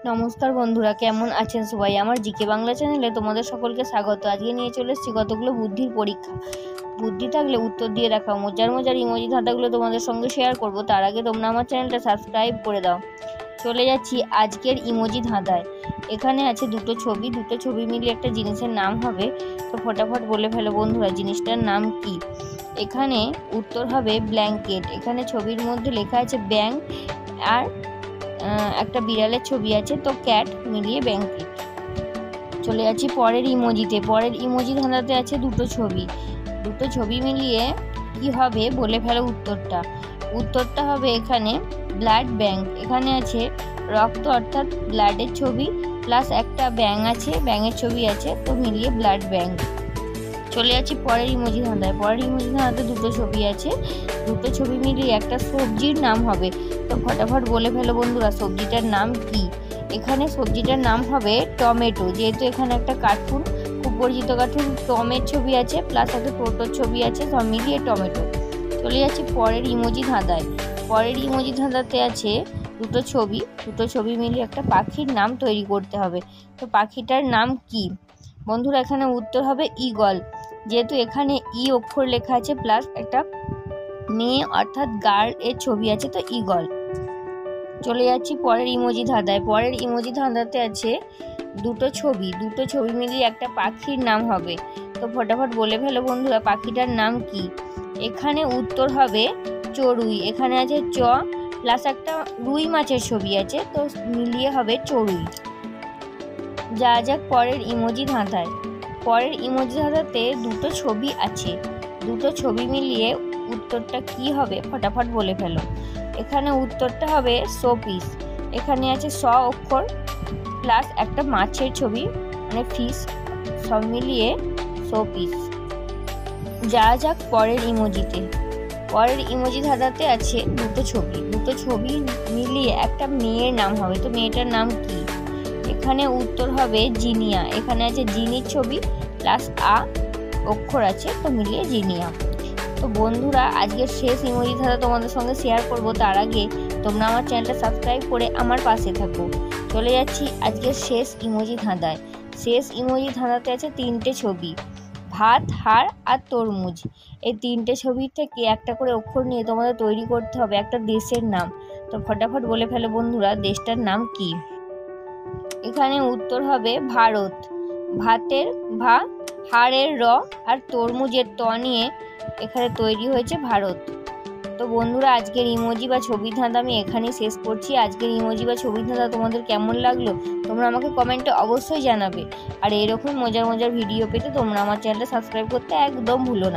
নমস্কার বন্ধুরা, কেমন আছেন সবাই? আমার জিকে বাংলা চ্যানেলে তোমাদের সকলকে স্বাগত। আজকে নিয়ে চলে এসেছি কতগুলো বুদ্ধির পরীক্ষা। বুদ্ধি থাকলে উত্তর দিয়ে রাখা মজার মজার ইমোজি ধাঁধাগুলো তোমাদের সঙ্গে শেয়ার করব। তার আগে তোমরা আমার চ্যানেলটা সাবস্ক্রাইব করে দাও। চলে যাচ্ছি আজকের ইমোজি ধাঁধায়। এখানে আছে দুটো ছবি মিলিয়ে একটা জিনিসের নাম হবে। তো ফটাফট বলে ফেলো বন্ধুরা, জিনিসটার নাম কি? এখানে উত্তর হবে ব্ল্যাঙ্কেট। এখানে ছবির মধ্যে লেখা আছে ব্যাংক আর একটা বিড়ালের ছবি আছে, তো ক্যাট মিলিয়ে ব্ল্যাঙ্কেট। চলে যাচ্ছি পরের ইমোজিতে। পরের ইমোজি ধাঁধাতে আছে দুটো ছবি মিলিয়ে কি হবে বলে ফেলো উত্তরটা হবে এখানে ব্লাড ব্যাংক। এখানে আছে রক্ত অর্থাৎ ব্লাডের ছবি প্লাস একটা ব্যাঙ আছে, ব্যাঙের ছবি আছে, তো মিলিয়ে ব্লাড ব্যাংক। চলে যাচ্ছি পরের ইমোজি ধাঁধায়। পরের ইমোজি ধাঁধাতে দুটো ছবি আছে, দুটো ছবি মিলিয়ে একটা সবজির নাম হবে। তো ফটাফট বলে ফেলো বন্ধুরা, সবজিটার নাম কি? এখানে সবজিটার নাম হবে টমেটো। যেহেতু এখানে একটা কার্টুন, খুব পরিচিত কার্টুন টমের ছবি আছে প্লাস একটা টোটোর ছবি আছে, সব মিলিয়ে টমেটো। চলে যাচ্ছি পরের ইমোজি ধাঁধায়। পরের ইমোজি ধাঁধাতে আছে দুটো ছবি মিলিয়ে একটা পাখির নাম তৈরি করতে হবে। তো পাখিটার নাম কি? বন্ধুরা এখানে উত্তর হবে ঈগল। যেহেতু এখানে ই অক্ষর লেখা আছে প্লাস একটা মেয়ে অর্থাৎ গার্ল এর ছবি আছে, তো ঈগল। চলে যাচ্ছি পরের ইমোজি ধাঁধায়। পরের ইমোজি ধাঁধাতে আছে দুটো ছবি মিলিয়ে একটা পাখির নাম হবে। তো ফটাফট বলে ফেলো বন্ধুরা, পাখিটার নাম কি? এখানে উত্তর হবে চড়ুই। এখানে আছে চ প্লাস একটা রুই মাছের ছবি আছে, তো মিলিয়ে হবে চড়ুই। যা যাক পরের ইমোজি ধাঁধায়। পরের ইমোজি ধাঁধাতে দুটো ছবি আছে, দুটো ছবি মিলিয়ে উত্তরটা কি হবে ফটাফট বলে ফেলো। এখানে উত্তরটা হবে শোপিস। এখানে আছে স অক্ষর প্লাস একটা মাছের ছবি মানে ফিশ, সব মিলিয়ে শোপিস। যা যাক পরের ইমোজিতে। পরের ইমোজি ধাঁধাতে আছে দুটো ছবি মিলিয়ে একটা মেয়ের নাম হবে। তো মেয়েটার নাম কি? এখানে উত্তর হবে জিনিয়া। এখানে আছে জিনির ছবি প্লাস আ অক্ষর আছে, তো মিলিয়ে জিনিয়া। তো বন্ধুরা আজকের শেষ ইমোজি ধাঁধা তোমাদের সঙ্গে শেয়ার করব। তার আগে তোমরা আমার চ্যানেলটা সাবস্ক্রাইব করে আমার পাশে থাকো। চলে যাচ্ছি আজকের শেষ ইমোজি ধাঁধায়। শেষ ইমোজি ধাঁধাতে আছে তিনটে ছবি, ভাত, হাড় আর তরমুজ। এই তিনটে ছবির থেকে একটা করে অক্ষর নিয়ে তোমাদের তৈরি করতে হবে একটা দেশের নাম। তো ফটাফট বলে ফেলো বন্ধুরা, দেশটার নাম কি? এখানে উত্তর হবে ভারত। ভাতের ভা, হাড়ের র আর তরমুজের ত নিয়ে এখানে তৈরি হয়েছে ভারত। তো বন্ধুরা আজকের ইমোজি বা ছবি ধাঁধা আমি এখানেই শেষ করছি। আজকের ইমোজি বা ছবি ধাঁধা তোমাদের কেমন লাগলো তোমরা আমাকে কমেন্টে অবশ্যই জানাবে। আর এরকম মজার মজার ভিডিও পেতে তোমরা আমার চ্যানেলটা সাবস্ক্রাইব করতে একদম ভুলো না।